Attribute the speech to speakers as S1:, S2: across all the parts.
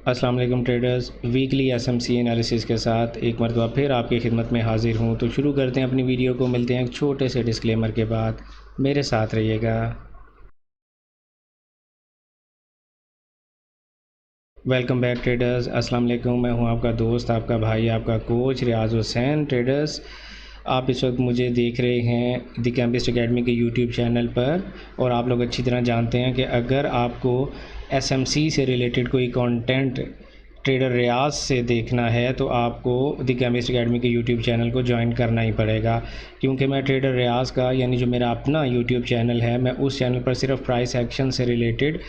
S1: अस्सलाम वालेकुम traders, weekly SMC analysis के साथ एक मरतबा फिर आपकी खिदमत में हाज़िर हूँ। तो शुरू करते हैं अपनी वीडियो को। मिलते हैं एक छोटे से डिस्क्लेमर के बाद। मेरे साथ रहिएगा। वेलकम बैक ट्रेडर्स, अस्सलाम वालेकुम। मैं हूँ आपका दोस्त, आपका भाई, आपका कोच रियाज़ हुसैन। ट्रेडर्स, आप इस वक्त मुझे देख रहे हैं द कैंपिस्ट एकेडमी के यूट्यूब चैनल पर, और आप लोग अच्छी तरह जानते हैं कि अगर आपको एसएमसी से रिलेटेड कोई कंटेंट ट्रेडर रियाज से देखना है तो आपको द कैंपिस्ट एकेडमी के यूट्यूब चैनल को ज्वाइन करना ही पड़ेगा, क्योंकि मैं ट्रेडर रियाज का यानी जो मेरा अपना यूट्यूब चैनल है, मैं उस चैनल पर सिर्फ प्राइस एक्शन से रिलेटेड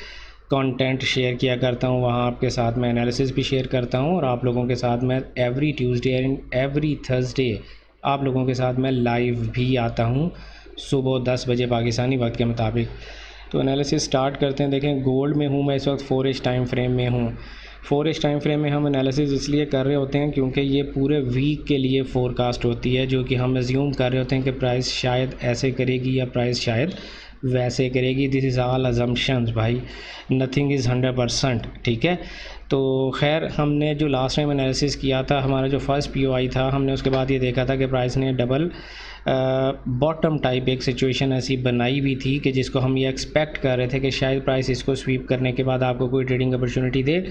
S1: कंटेंट शेयर किया करता हूँ। वहाँ आपके साथ मैं एनालिसिस भी शेयर करता हूँ, और आप लोगों के साथ मैं every Tuesday and every Thursday आप लोगों के साथ मैं लाइव भी आता हूँ सुबह 10 बजे पाकिस्तानी वक्त के मुताबिक। तो एनालिसिस स्टार्ट करते हैं। देखें, गोल्ड में हूँ मैं इस वक्त 4H टाइम फ्रेम में हूँ। 4H टाइम फ्रेम में हम एनालिसिस इसलिए कर रहे होते हैं क्योंकि ये पूरे वीक के लिए फ़ोरकास्ट होती है, जो कि हम एज्यूम कर रहे होते हैं कि प्राइस शायद ऐसे करेगी या प्राइस शायद वैसे करेगी। दिस इज़ ऑल अजम्पशंस भाई, नथिंग इज़ 100%, ठीक है। तो खैर, हमने जो लास्ट टाइम एनालिसिस किया था, हमारा जो फर्स्ट पीओआई था, हमने उसके बाद ये देखा था कि प्राइस ने डबल बॉटम टाइप एक सिचुएशन ऐसी बनाई हुई थी कि जिसको हम ये एक्सपेक्ट कर रहे थे कि शायद प्राइस इसको स्वीप करने के बाद आपको कोई ट्रेडिंग अपॉर्चुनिटी दे।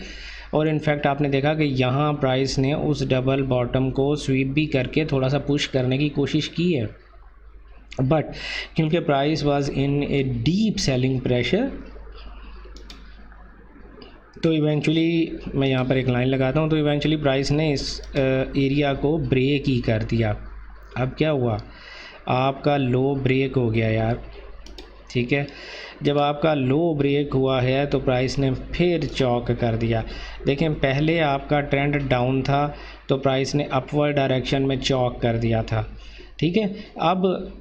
S1: और इनफैक्ट आपने देखा कि यहाँ प्राइस ने उस डबल बॉटम को स्वीप भी करके थोड़ा सा पुश करने की कोशिश की है, बट क्योंकि price was in a deep selling pressure, तो इवेंचुअली मैं यहाँ पर एक लाइन लगाता हूँ, तो इवेंचुअली प्राइस ने इस एरिया को ब्रेक ही कर दिया। अब क्या हुआ, आपका लो ब्रेक हो गया यार, ठीक है। जब आपका लो ब्रेक हुआ है तो प्राइस ने फिर चौक कर दिया। देखें, पहले आपका ट्रेंड डाउन था तो प्राइस ने अपवर्ड डायरेक्शन में चौक कर दिया था, ठीक है। अब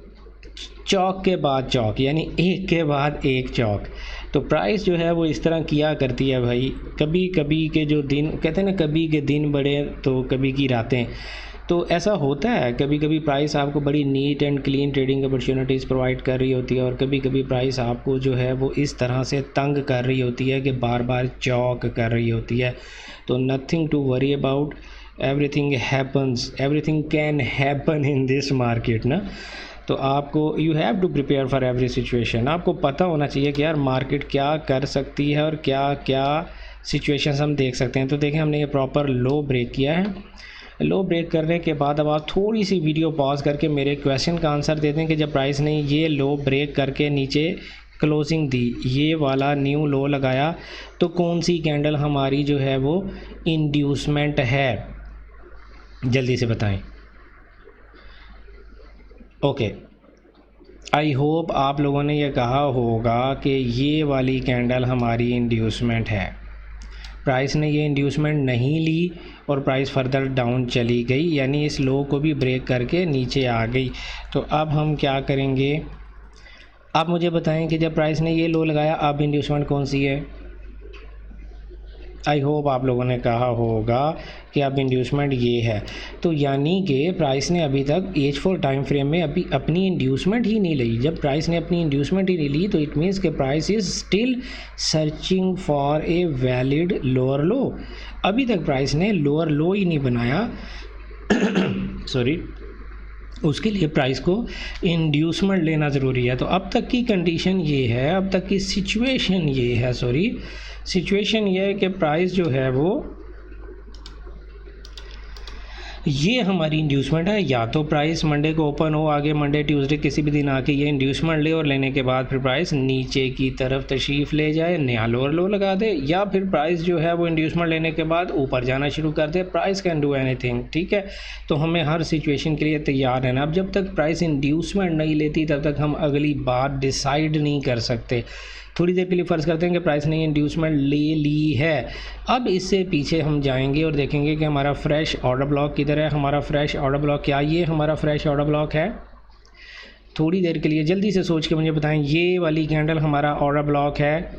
S1: चौक के बाद चौक, यानी एक के बाद एक चौक। तो प्राइस जो है वो इस तरह किया करती है भाई। कभी कभी के जो दिन कहते हैं ना, कभी के दिन बड़े तो कभी की रातें, तो ऐसा होता है। कभी कभी प्राइस आपको बड़ी neat and clean trading opportunities provide कर रही होती है, और कभी कभी प्राइस आपको जो है वो इस तरह से तंग कर रही होती है कि बार बार चौक कर रही होती है। तो nothing to worry about, everything happens, everything can happen in this market ना। तो आपको you have to prepare for every situation. आपको पता होना चाहिए कि यार मार्केट क्या कर सकती है और क्या क्या सिचुएशंस हम देख सकते हैं। तो देखें, हमने ये प्रॉपर लो ब्रेक किया है। लो ब्रेक करने के बाद अब आप थोड़ी सी वीडियो पॉज करके मेरे क्वेश्चन का आंसर दे दें कि जब प्राइस ने ये लो ब्रेक करके नीचे क्लोजिंग दी, ये वाला न्यू लो लगाया, तो कौन सी कैंडल हमारी जो है वो इंड्यूसमेंट है, जल्दी से बताएं। ओके, आई होप आप लोगों ने ये कहा होगा कि ये वाली कैंडल हमारी इंड्यूसमेंट है। प्राइस ने ये इंड्यूसमेंट नहीं ली और प्राइस फर्दर डाउन चली गई, यानी इस लो को भी ब्रेक करके नीचे आ गई। तो अब हम क्या करेंगे, आप मुझे बताएं कि जब प्राइस ने ये लो लगाया, अब इंड्यूसमेंट कौन सी है। आई होप आप लोगों ने कहा होगा कि अब इंड्यूसमेंट ये है। तो यानी कि प्राइस ने अभी तक H4 टाइम फ्रेम में अभी अपनी इंड्यूसमेंट ही नहीं ली। जब प्राइस ने अपनी इंड्यूसमेंट ही नहीं ली तो इट मीन्स कि price is still searching for a valid lower लो। अभी तक प्राइस ने लोअर लो ही नहीं बनाया सॉरी, उसके लिए प्राइस को इंड्यूसमेंट लेना ज़रूरी है। तो अब तक की कंडीशन ये है, अब तक की सिचुएशन ये है, सिचुएशन ये है कि प्राइस जो है वो ये हमारी इंड्यूसमेंट है। या तो प्राइस मंडे को ओपन हो, आगे मंडे ट्यूसडे किसी भी दिन आके ये इंड्यूसमेंट ले, और लेने के बाद फिर प्राइस नीचे की तरफ तशरीफ़ ले जाए, नया लोअर लो लगा दे, या फिर प्राइस जो है वो इंड्यूसमेंट लेने के बाद ऊपर जाना शुरू कर दे। प्राइस कैन डू एनीथिंग, ठीक है। तो हमें हर सिचुएशन के लिए तैयार रहना। अब जब तक प्राइस इंड्यूसमेंट नहीं लेती तब तक हम अगली बात डिसाइड नहीं कर सकते। थोड़ी देर के लिए फ़र्ज़ करते हैं कि प्राइस ने इंड्यूसमेंट ले ली है। अब इससे पीछे हम जाएंगे और देखेंगे कि हमारा फ्रेश ऑर्डर ब्लॉक किधर है। हमारा फ्रेश ऑर्डर ब्लॉक, क्या ये हमारा फ्रेश ऑर्डर ब्लॉक है? थोड़ी देर के लिए जल्दी से सोच के मुझे बताएं, ये वाली कैंडल हमारा ऑर्डर ब्लॉक है?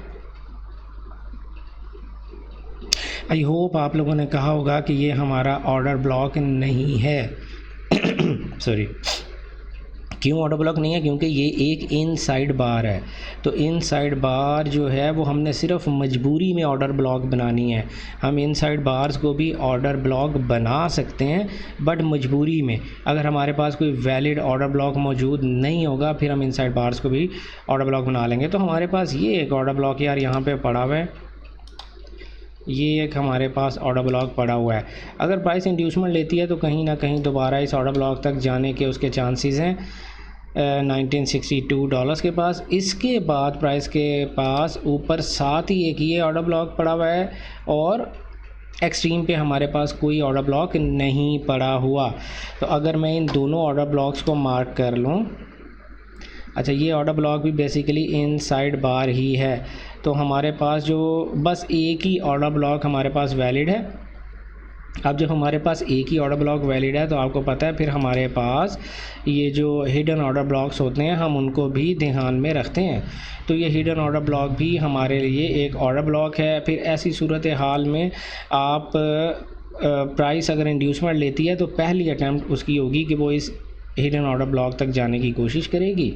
S1: आई होप आप लोगों ने कहा होगा कि ये हमारा ऑर्डर ब्लॉक नहीं है सॉरी, क्यों ऑर्डर ब्लॉक नहीं है? क्योंकि ये एक इनसाइड बार है। तो इनसाइड बार जो है वो हमने सिर्फ मजबूरी में ऑर्डर ब्लॉक बनानी है। हम इनसाइड बार्स को भी ऑर्डर ब्लॉक बना सकते हैं, बट मजबूरी में। अगर हमारे पास कोई वैलिड ऑर्डर ब्लॉक मौजूद नहीं होगा फिर हम इनसाइड बार्स को भी ऑर्डर ब्लॉक बना लेंगे। तो हमारे पास ये एक ऑर्डर ब्लॉक यार यहाँ पर पड़ा हुआ है, ये एक हमारे पास ऑर्डर ब्लॉक पड़ा हुआ है। अगर प्राइस इंड्यूसमेंट लेती है तो कहीं ना कहीं दोबारा इस ऑर्डर ब्लॉक तक जाने के उसके चांसेस हैं 1962 डॉलर्स के पास। इसके बाद प्राइस के पास ऊपर साथ ही एक ये ऑर्डर ब्लॉक पड़ा हुआ है और एक्सट्रीम पे हमारे पास कोई ऑर्डर ब्लॉक नहीं पड़ा हुआ। तो अगर मैं इन दोनों ऑर्डर ब्लॉक्स को मार्क कर लूँ, अच्छा ये ऑर्डर ब्लॉक भी बेसिकली इनसाइड बार ही है, तो हमारे पास जो बस एक ही ऑर्डर ब्लॉक हमारे पास वैलिड है। अब जब हमारे पास एक ही ऑर्डर ब्लॉक वैलिड है तो आपको पता है फिर हमारे पास ये जो हिडन ऑर्डर ब्लॉक्स होते हैं हम उनको भी ध्यान में रखते हैं। तो ये हिडन ऑर्डर ब्लॉक भी हमारे लिए एक ऑर्डर ब्लॉक है। फिर ऐसी सूरत हाल में आप प्राइस अगर इंड्यूसमेंट लेती है तो पहली अटैम्प्ट उसकी होगी कि वो इस हिडन ऑर्डर ब्लॉक तक जाने की कोशिश करेगी।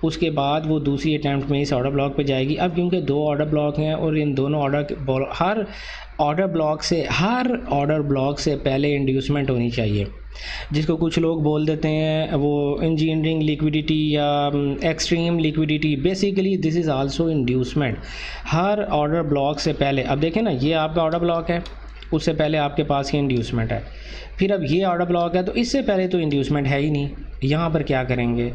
S1: उसके बाद वो दूसरी अटैम्प्ट में इस ऑर्डर ब्लॉक पे जाएगी। अब क्योंकि दो ऑर्डर ब्लॉक हैं और इन दोनों हर ऑर्डर ब्लॉक से पहले इंड्यूसमेंट होनी चाहिए, जिसको कुछ लोग बोल देते हैं वो इंजीनियरिंग लिक्विडिटी या extreme liquidity. Basically this is also inducement. Her order block से पहले, अब देखें ना ये आपका ऑर्डर ब्लॉक है, उससे पहले आपके पास ये इंड्यूसमेंट है। फिर अब ये ऑर्डर ब्लॉक है तो इससे पहले तो इंड्यूसमेंट है ही नहीं। यहाँ पर क्या करेंगे?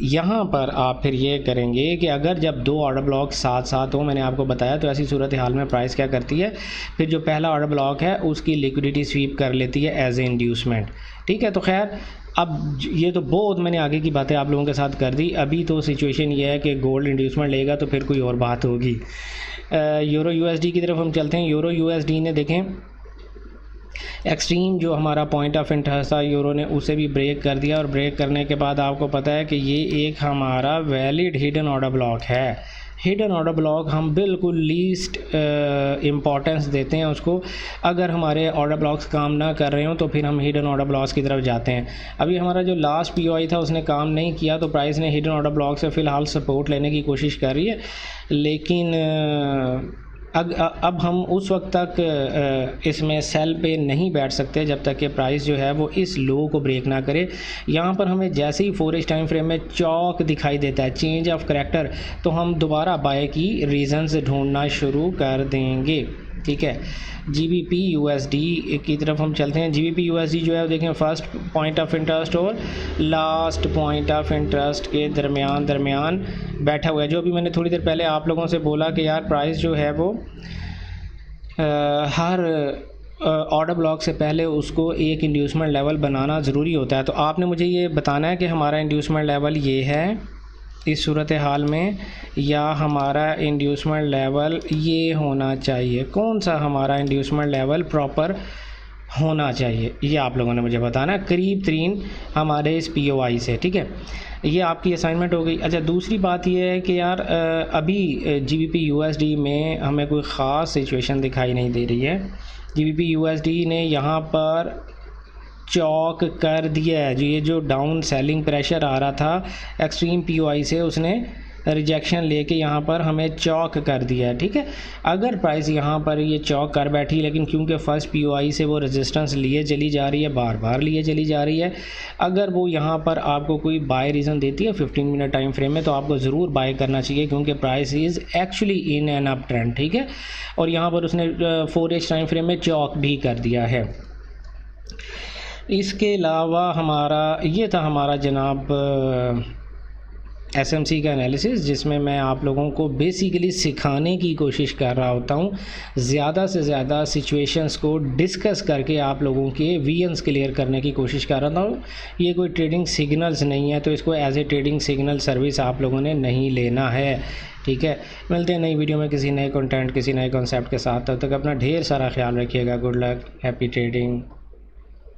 S1: यहाँ पर आप फिर ये करेंगे कि अगर जब दो ऑर्डर ब्लॉक साथ साथ हो, मैंने आपको बताया, तो ऐसी सूरत हाल में प्राइस क्या करती है, फिर जो पहला ऑर्डर ब्लॉक है उसकी लिक्विडिटी स्वीप कर लेती है एज ए इंड्यूसमेंट। ठीक है, तो खैर अब ये तो बहुत मैंने आगे की बातें आप लोगों के साथ कर दी। अभी तो सिचुएशन ये है कि गोल्ड इंड्यूसमेंट लेगा तो फिर कोई और बात होगी। यूरो यूएसडी की तरफ हम चलते हैं। यूरो यूएसडी ने देखें एक्सट्रीम जो हमारा पॉइंट ऑफ इंटरेस्ट था यूरो ने उसे भी ब्रेक कर दिया, और ब्रेक करने के बाद आपको पता है कि ये एक हमारा वैलिड हिडन ऑर्डर ब्लॉक है। हिडन ऑर्डर ब्लॉक हम बिल्कुल लीस्ट इम्पॉर्टेंस देते हैं उसको। अगर हमारे ऑर्डर ब्लॉक्स काम ना कर रहे हो तो फिर हम हिडन ऑर्डर ब्लॉक्स की तरफ जाते हैं। अभी हमारा जो लास्ट पीओआई था उसने काम नहीं किया तो प्राइस ने हिडन ऑर्डर ब्लॉक से फ़िलहाल सपोर्ट लेने की कोशिश कर रही है, लेकिन अब हम उस वक्त तक इसमें सेल पे नहीं बैठ सकते जब तक कि प्राइस जो है वो इस लो को ब्रेक ना करे। यहाँ पर हमें जैसे ही 4 टाइम फ्रेम में चौक दिखाई देता है, चेंज ऑफ करैक्टर, तो हम दोबारा बाय की रीजंस ढूंढना शुरू कर देंगे। ठीक है, GBP USD की तरफ हम चलते हैं। GBP USD जो है वो देखें फर्स्ट पॉइंट ऑफ इंटरेस्ट और लास्ट पॉइंट ऑफ इंटरेस्ट के दरमियान बैठा हुआ है। जो अभी मैंने थोड़ी देर पहले आप लोगों से बोला कि यार प्राइस जो है वो हर ऑर्डर ब्लॉक से पहले उसको एक इंड्यूसमेंट लेवल बनाना ज़रूरी होता है। तो आपने मुझे ये बताना है कि हमारा इंड्यूसमेंट लेवल ये है इस सूरत हाल में, या हमारा इंड्यूसमेंट लेवल ये होना चाहिए। कौन सा हमारा इंड्यूसमेंट लेवल प्रॉपर होना चाहिए ये आप लोगों ने मुझे बताना, करीब तरीन हमारे इस POI से। ठीक है, ये आपकी असाइनमेंट हो गई। अच्छा, दूसरी बात ये है कि यार अभी GBP USD में हमें कोई ख़ास सिचुएशन दिखाई नहीं दे रही है। GBP USD ने यहाँ पर चौक कर दिया है। जो ये जो डाउन सेलिंग प्रेशर आ रहा था एक्सट्रीम POI से, उसने रिजेक्शन लेके यहाँ पर हमें चौक कर दिया है। ठीक है, अगर प्राइस यहाँ पर ये चौक कर बैठी, लेकिन क्योंकि फर्स्ट POI से वो रेजिस्टेंस लिए चली जा रही है, बार बार लिए चली जा रही है, अगर वो यहाँ पर आपको कोई बाय रीज़न देती है 15 मिनट टाइम फ्रेम में तो आपको ज़रूर बाय करना चाहिए, क्योंकि price is actually in an up trend. ठीक है, और यहाँ पर उसने 4 टाइम फ्रेम में चौक भी कर दिया है। इसके अलावा हमारा ये था हमारा जनाब SMC का एनालिसिस, जिसमें मैं आप लोगों को बेसिकली सिखाने की कोशिश कर रहा होता हूँ, ज़्यादा से ज़्यादा सिचुएशंस को डिस्कस करके आप लोगों के VNs क्लियर करने की कोशिश कर रहा हूँ। ये कोई ट्रेडिंग सिग्नल्स नहीं है, तो इसको as a trading signal service आप लोगों ने नहीं लेना है। ठीक है, मिलते हैं नई वीडियो में किसी नए कंटेंट किसी नए कॉन्सेप्ट के साथ। तब तक अपना ढेर सारा ख्याल रखिएगा। Good luck, happy trading.